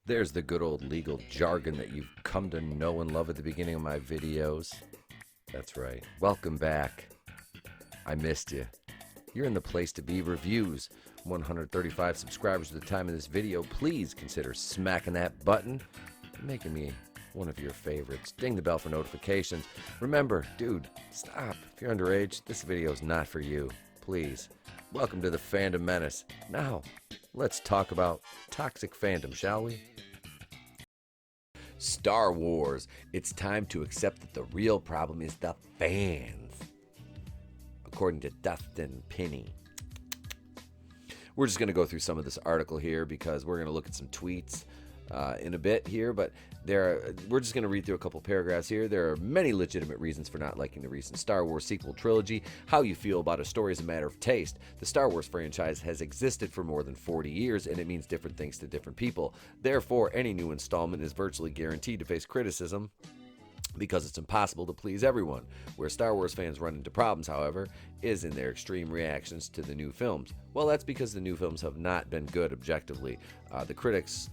There's the good old legal jargon that you've come to know and love at the beginning of my videos. That's right. Welcome back. I missed you. You're in the place to be. Reviews. 135 subscribers at the time of this video. Please consider smacking that button and making me one of your favorites. Ding the bell for notifications. Remember, dude, stop. If you're underage, this video is not for you. Please. Welcome to the Fandom Menace. Now, let's talk about toxic fandom, shall we? Star Wars. It's time to accept that the real problem is the fans, according to Dustin Pinney. We're just going to go through some of this article here because we're going to look at some tweets in a bit here, but we're just going to read through a couple paragraphs here. There are many legitimate reasons for not liking the recent Star Wars sequel trilogy. How you feel about a story is a matter of taste. The Star Wars franchise has existed for more than 40 years, and it means different things to different people. Therefore, any new installment is virtually guaranteed to face criticism, because it's impossible to please everyone. Where Star Wars fans run into problems, however, is in their extreme reactions to the new films. Well, that's because the new films have not been good objectively. The critics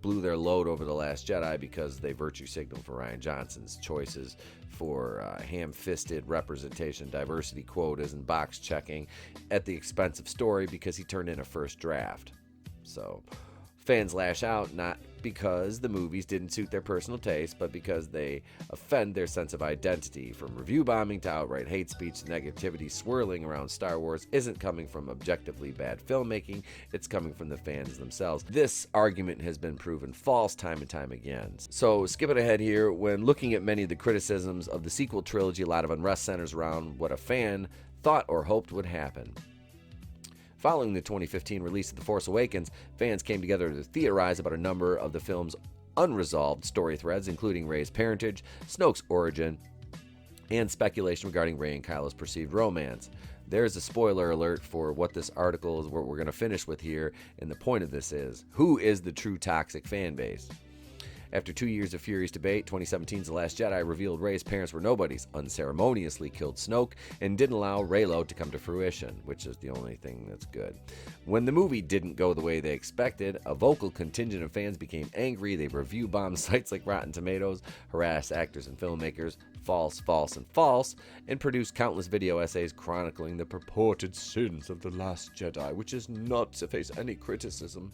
blew their load over The Last Jedi because they virtue signaled for Rian Johnson's choices for ham-fisted representation, diversity quotas, and box checking at the expense of story because he turned in a first draft. So fans lash out not because the movies didn't suit their personal taste, but because they offend their sense of identity. From review bombing to outright hate speech, negativity swirling around Star Wars isn't coming from objectively bad filmmaking, it's coming from the fans themselves. This argument has been proven false time and time again. So skipping ahead here, when looking at many of the criticisms of the sequel trilogy, a lot of unrest centers around what a fan thought or hoped would happen. Following the 2015 release of The Force Awakens, fans came together to theorize about a number of the film's unresolved story threads, including Rey's parentage, Snoke's origin, and speculation regarding Rey and Kylo's perceived romance. There's a spoiler alert for what this article is, what we're going to finish with here, and the point of this is, who is the true toxic fan base? After 2 years of furious debate, 2017's The Last Jedi revealed Rey's parents were nobodies, unceremoniously killed Snoke, and didn't allow Reylo to come to fruition, which is the only thing that's good. When the movie didn't go the way they expected, a vocal contingent of fans became angry. They review bombed sites like Rotten Tomatoes, harassed actors and filmmakers, false, and false, and produced countless video essays chronicling the purported sins of The Last Jedi, which is not to face any criticism,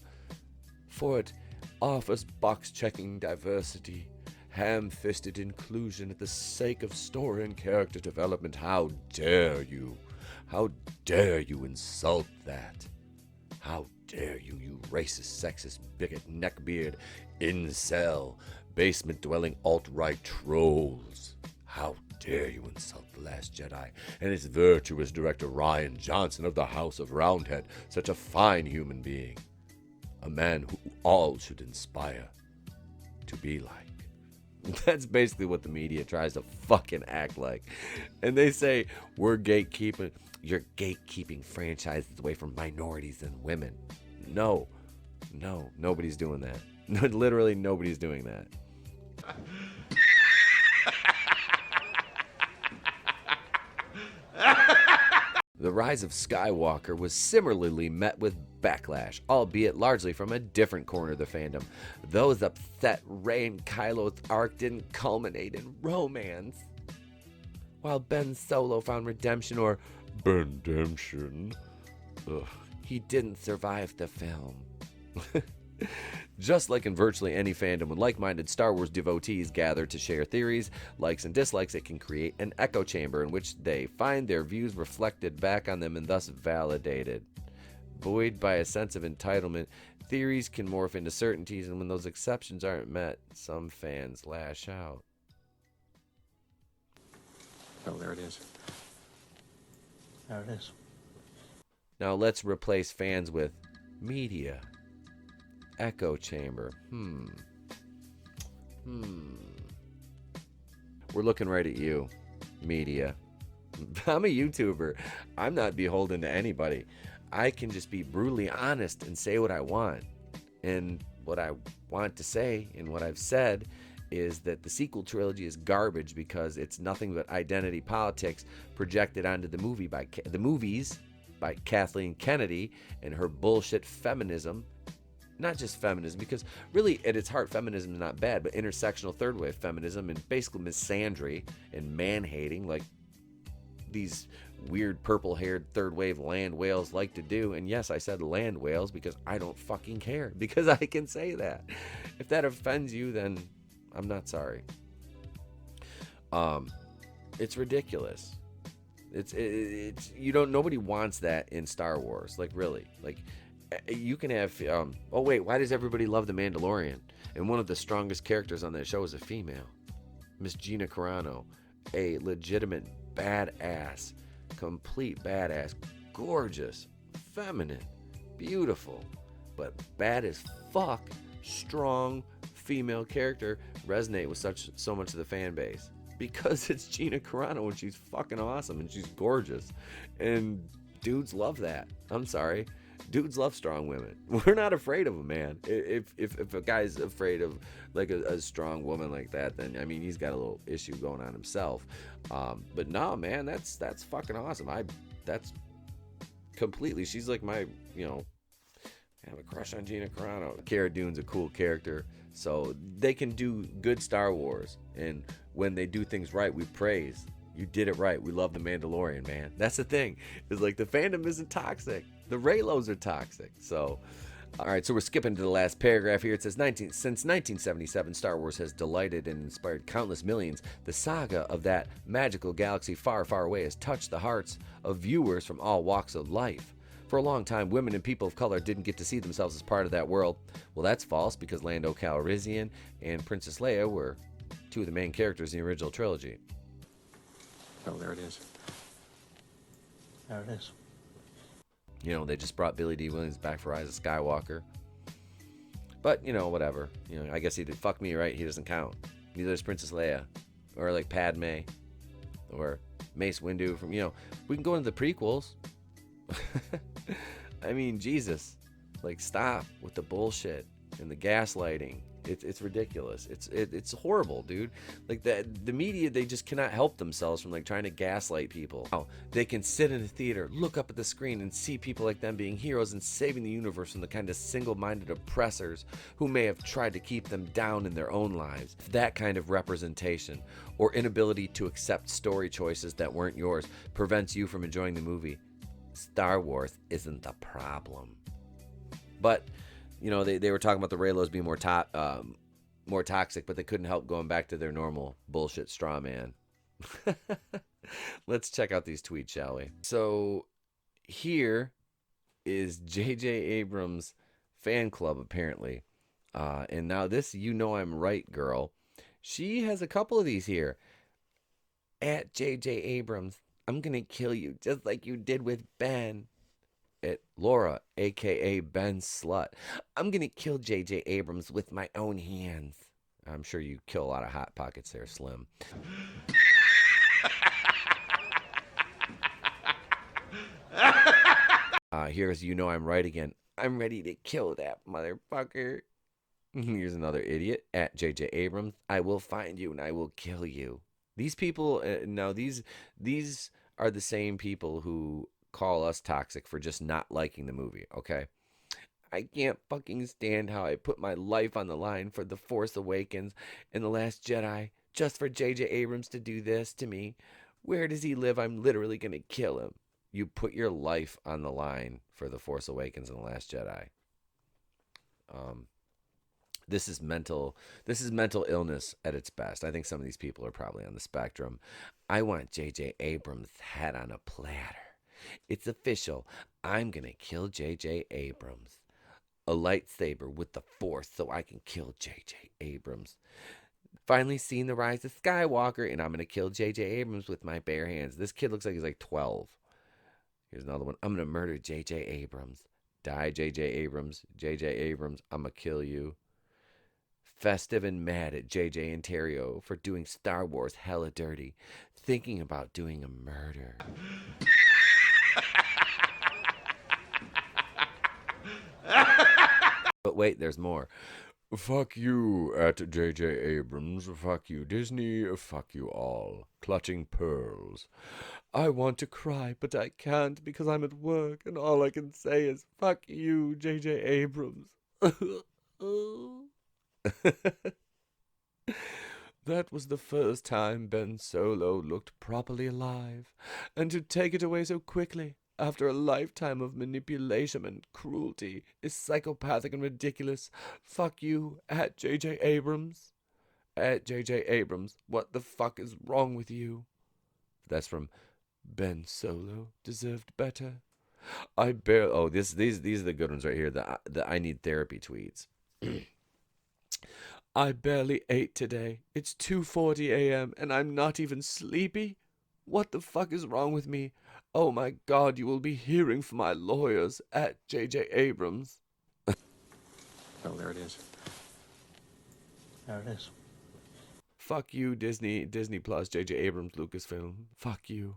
for it offers box-checking diversity, ham-fisted inclusion at the sake of story and character development. How dare you? How dare you insult that? How dare you, you racist, sexist, bigot, neckbeard, incel, basement-dwelling alt-right trolls? How dare you insult The Last Jedi and its virtuous director Rian Johnson of the House of Roundhead, such a fine human being? A man who all should inspire to be like. That's basically what the media tries to fucking act like. And they say, we're gatekeeping. You're gatekeeping franchises away from minorities and women. No, nobody's doing that. Literally, nobody's doing that. The Rise of Skywalker was similarly met with backlash, albeit largely from a different corner of the fandom. Those upset Rey and Kylo's arc didn't culminate in romance, while Ben Solo found redemption, or Bendemption. He didn't survive the film. Just like in virtually any fandom, when like-minded Star Wars devotees gather to share theories, likes, and dislikes, it can create an echo chamber in which they find their views reflected back on them and thus validated. Buoyed by a sense of entitlement, theories can morph into certainties, and when those exceptions aren't met, some fans lash out. Oh, there it is. There it is. Now let's replace fans with media. Echo chamber. We're looking right at you, media. I'm a YouTuber. I'm not beholden to anybody. I can just be brutally honest and say what I want. And what I want to say and what I've said is that the sequel trilogy is garbage because it's nothing but identity politics projected onto the movies by Kathleen Kennedy and her bullshit feminism. not just feminism, because really at its heart feminism is not bad, but intersectional third wave feminism and basically misandry and man-hating like these weird purple-haired third wave land whales like to do. And yes, I said land whales because I don't fucking care, because I can say that. If that offends you, then I'm not sorry. It's ridiculous. It's nobody wants that in Star Wars. Like, really, like, you can have oh wait, why does everybody love the Mandalorian? And one of the strongest characters on that show is a female, Miss Gina Carano, a legitimate badass, complete badass, gorgeous, feminine, beautiful, but bad as fuck, strong female character resonate with so much of the fan base. Because it's Gina Carano and she's fucking awesome and she's gorgeous. And dudes love that. I'm sorry. Dudes love strong women. We're not afraid of them, man. If a guy's afraid of like a strong woman like that, then I mean he's got a little issue going on himself. But no, man, that's fucking awesome. That's completely. She's like my, I have a crush on Gina Carano. Cara Dune's a cool character. So they can do good Star Wars, and when they do things right, we praise. You did it right. We love the Mandalorian, man. That's the thing. It's like the fandom isn't toxic. The Reylos are toxic. So, all right. So we're skipping to the last paragraph here. It says, since 1977, Star Wars has delighted and inspired countless millions. The saga of that magical galaxy far, far away has touched the hearts of viewers from all walks of life. For a long time, women and people of color didn't get to see themselves as part of that world. Well, that's false, because Lando Calrissian and Princess Leia were two of the main characters in the original trilogy. Oh, there it is. There it is. They just brought Billy D. Williams back for Rise of Skywalker. But, whatever. I guess he did. Fuck me, right? He doesn't count. Neither does Princess Leia. Or like Padme. Or Mace Windu from, we can go into the prequels. I mean, Jesus, like, stop with the bullshit and the gaslighting. It's ridiculous. It's horrible, dude. Like, the media, they just cannot help themselves from like trying to gaslight people. They can sit in a theater, look up at the screen, and see people like them being heroes and saving the universe from the kind of single-minded oppressors who may have tried to keep them down in their own lives. That kind of representation or inability to accept story choices that weren't yours prevents you from enjoying the movie. Star Wars isn't the problem. But, they were talking about the Reylos being more toxic, but they couldn't help going back to their normal bullshit straw man. Let's check out these tweets, shall we? So here is J.J. Abrams' fan club, apparently. And now this I'm right girl, she has a couple of these here. At J.J. Abrams, I'm going to kill you just like you did with Ben. At Laura, a.k.a. Ben Slut, I'm going to kill J.J. Abrams with my own hands. I'm sure you kill a lot of Hot Pockets there, Slim. Here's I'm right again. I'm ready to kill that motherfucker. Here's another idiot. At J.J. Abrams, I will find you and I will kill you. These people, these are the same people who call us toxic for just not liking the movie, okay? I can't fucking stand how I put my life on the line for The Force Awakens and The Last Jedi just for J.J. Abrams to do this to me. Where does he live? I'm literally going to kill him. You put your life on the line for The Force Awakens and The Last Jedi. This is mental illness at its best. I think some of these people are probably on the spectrum. I want J.J. Abrams' head on a platter. It's official. I'm going to kill J.J. Abrams. A lightsaber with the Force so I can kill J.J. Abrams. Finally seen the rise of Skywalker, and I'm going to kill J.J. Abrams with my bare hands. This kid looks like he's like 12. Here's another one. I'm going to murder J.J. Abrams. Die, J.J. Abrams. J.J. Abrams, I'm going to kill you. Festive and mad at J.J. Ontario for doing Star Wars hella dirty. Thinking about doing a murder. But wait, there's more. Fuck you at J.J. Abrams. Fuck you, Disney. Fuck you all. Clutching pearls. I want to cry, but I can't because I'm at work, and all I can say is, fuck you, J.J. Abrams. That was the first time Ben Solo looked properly alive, and to take it away so quickly after a lifetime of manipulation and cruelty is psychopathic and ridiculous. Fuck you, at J.J. Abrams. At J.J. Abrams, what the fuck is wrong with you? That's from Ben Solo. Deserved better. I barely. Oh, these are the good ones right here. The I need therapy tweets. I barely ate today. It's 2:40 a.m. and I'm not even sleepy. What the fuck is wrong with me? Oh my god, you will be hearing from my lawyers at J.J. Abrams. Oh, there it is. There it is. Fuck you, Disney Plus, J.J. Abrams, Lucasfilm. Fuck you.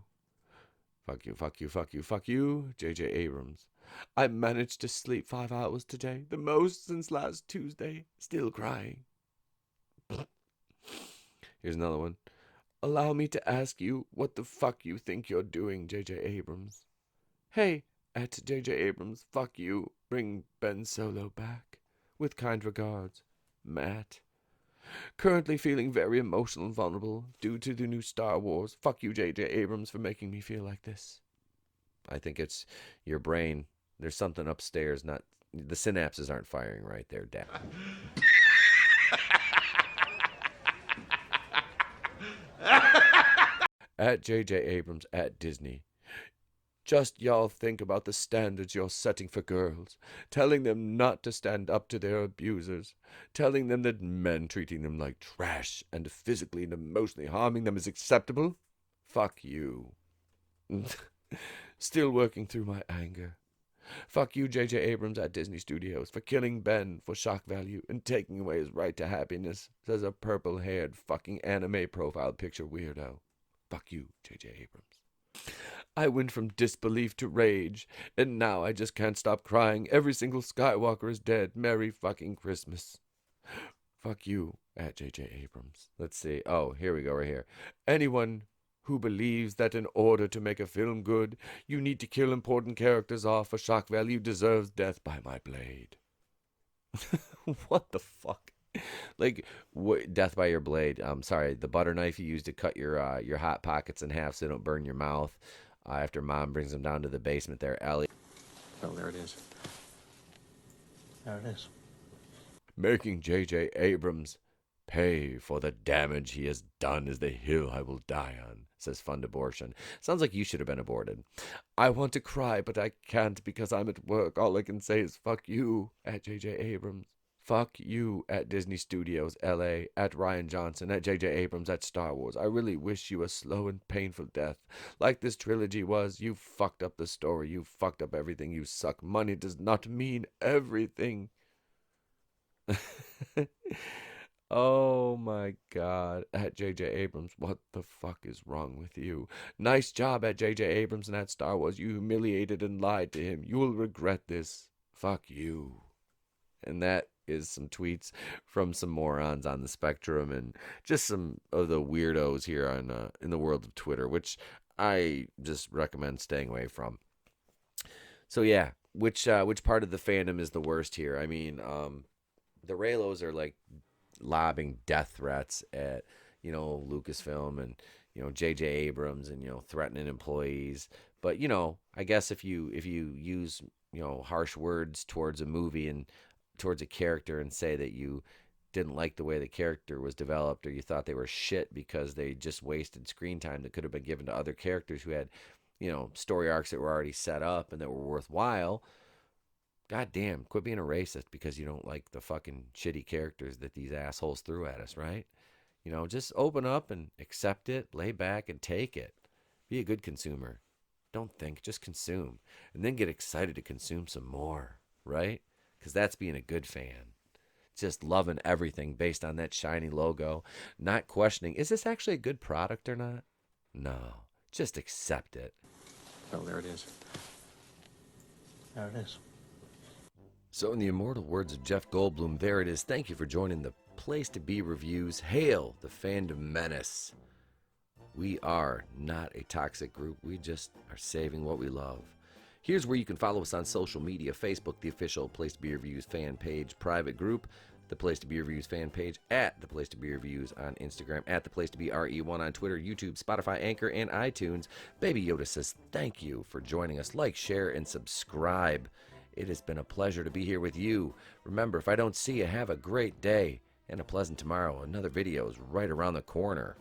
Fuck you, fuck you, fuck you, fuck you, J.J. Abrams. I managed to sleep 5 hours today, the most since last Tuesday. Still crying. Here's another one. Allow me to ask you what the fuck you think you're doing, J.J. Abrams. Hey, at J.J. Abrams, fuck you. Bring Ben Solo back. With kind regards, Matt. Currently feeling very emotional and vulnerable due to the new Star Wars. Fuck you, J.J. Abrams, for making me feel like this. I think it's your brain. There's something upstairs, not... The synapses aren't firing right there, Dad. At J.J. Abrams at Disney. Just y'all think about the standards you're setting for girls, telling them not to stand up to their abusers, telling them that men treating them like trash and physically and emotionally harming them is acceptable. Fuck you. Still working through my anger. Fuck you, J.J. Abrams at Disney Studios, for killing Ben for shock value and taking away his right to happiness, says a purple-haired fucking anime profile picture weirdo. Fuck you, J.J. Abrams. I went from disbelief to rage, and now I just can't stop crying. Every single Skywalker is dead. Merry fucking Christmas. Fuck you, at J.J. Abrams. Let's see. Oh, here we go, right here. Anyone who believes that in order to make a film good, you need to kill important characters off for shock value deserves death by my blade. What the fuck? Like, death by your blade. Sorry, the butter knife you use to cut your hot pockets in half so they don't burn your mouth. After Mom brings them down to the basement there, Ellie. Oh, there it is. There it is. Making J.J. Abrams pay for the damage he has done is the hill I will die on, says Fund Abortion. Sounds like you should have been aborted. I want to cry, but I can't because I'm at work. All I can say is fuck you, at J.J. Abrams. Fuck you, at Disney Studios, L.A., at Ryan Johnson, at J.J. Abrams, at Star Wars. I really wish you a slow and painful death. Like this trilogy was, you fucked up the story. You fucked up everything. You suck. Money does not mean everything. Oh my god. At J.J. Abrams, what the fuck is wrong with you? Nice job at J.J. Abrams and at Star Wars. You humiliated and lied to him. You will regret this. Fuck you. And that is some tweets from some morons on the spectrum and just some of the weirdos here on in the world of Twitter, which I just recommend staying away from. So yeah, which part of the fandom is the worst here? I mean, the Reylos are like lobbing death threats at, Lucasfilm and, J.J. Abrams and, threatening employees. But, I guess if you use, harsh words towards a movie and towards a character and say that you didn't like the way the character was developed or you thought they were shit because they just wasted screen time that could have been given to other characters who had, story arcs that were already set up and that were worthwhile. God damn, quit being a racist because you don't like the fucking shitty characters that these assholes threw at us, right? Just open up and accept it, lay back and take it. Be a good consumer. Don't think, just consume. And then get excited to consume some more, right? Because that's being a good fan. Just loving everything based on that shiny logo. Not questioning, is this actually a good product or not? No, just accept it. Oh, there it is. There it is. So in the immortal words of Jeff Goldblum, there it is. Thank you for joining the Place to Be Reviews. Hail the fandom menace. We are not a toxic group. We just are saving what we love. Here's where you can follow us on social media: Facebook, the official Place to Be Reviews fan page, private group, the Place to Be Reviews fan page, at the Place to Be Reviews on Instagram, at the Place to Be RE1 on Twitter, YouTube, Spotify, Anchor, and iTunes. Baby Yoda says thank you for joining us. Like, share, and subscribe. It has been a pleasure to be here with you. Remember, if I don't see you, have a great day and a pleasant tomorrow. Another video is right around the corner.